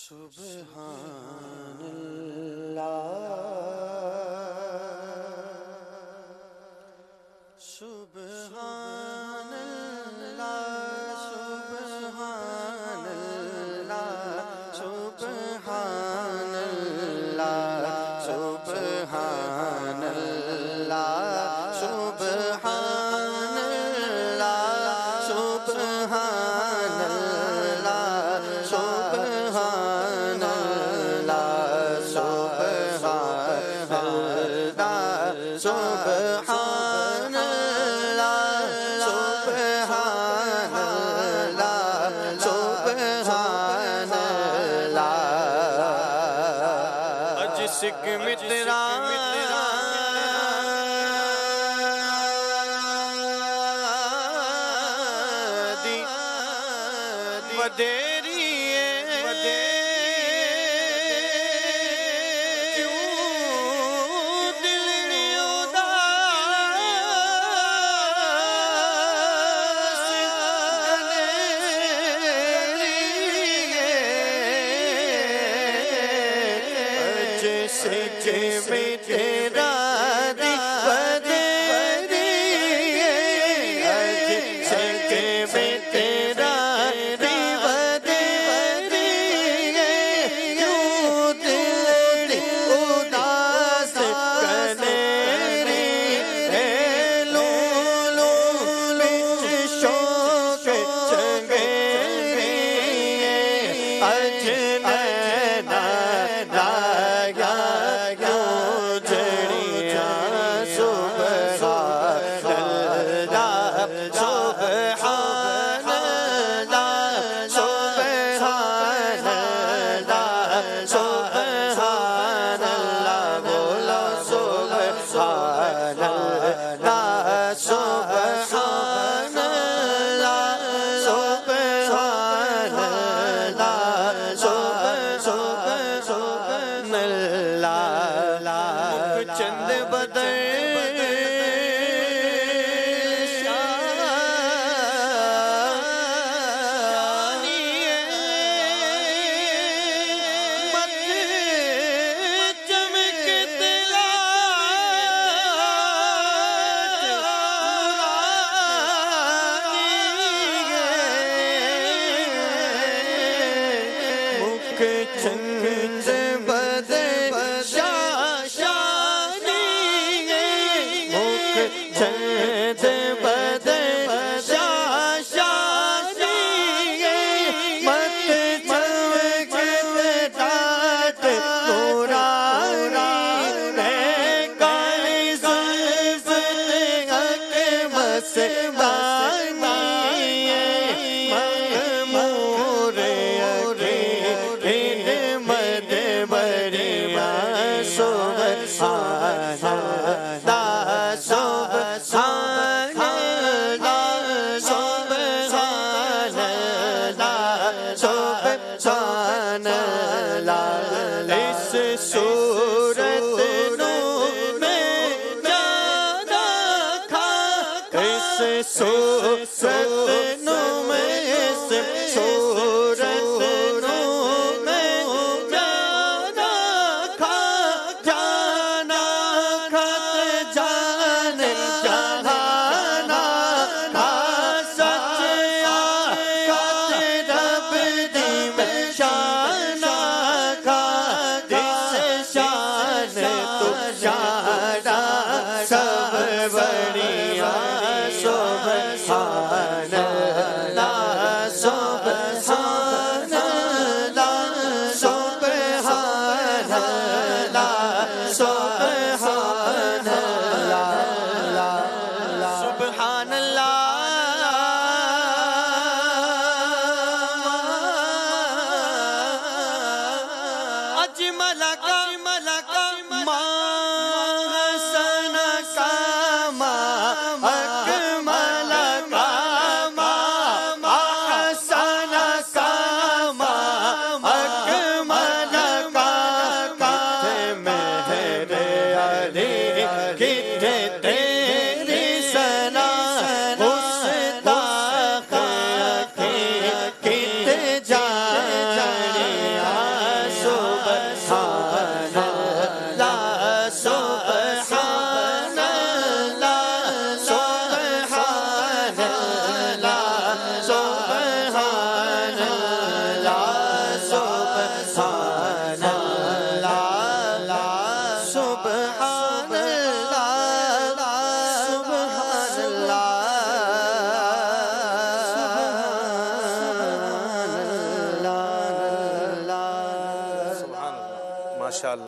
سبحان اللہ سبحان اللہ سبحان اللہ سبحان اللہ سبحان اللہ سبحان اللہ سبحان اللہ سبحان اللہ سبحان اللہ سبحان اللہ سبحان اللہ اج سکھ مترا دی ودیری سکھ میں تیرا دی ودیری سکھ میں تیرا دی ودیری کیوں دل اداس کنیری لو لو وچ شوق چنگیری اج نینا چند بدر چند بدر چند بدر شاشانی مت چمک دات نورانی کالی زلف حق مسبانی مغمور اکرین مد بری سبحان اللہ سبحان اللہ سبحان اللہ سبحان اللہ اس صورت میں جانا کھا اس صورت میں اس صورت میں جانا کھا جانا کھت جان جہانا کھا سچ کھت رب دی میں شانا کھا جس شان تو شانا سب بڑیا سبحان اللہ سبحان اللہ سبحان اللہ سبحان اللہ سبحان اللہ اجمل کا ما حسن کا ما اکمل کا ما حسن کا ما اکمل کا کتھے مہر علی کتھے تیری ثنا مستاق کتھے جانیا انشاءاللہ.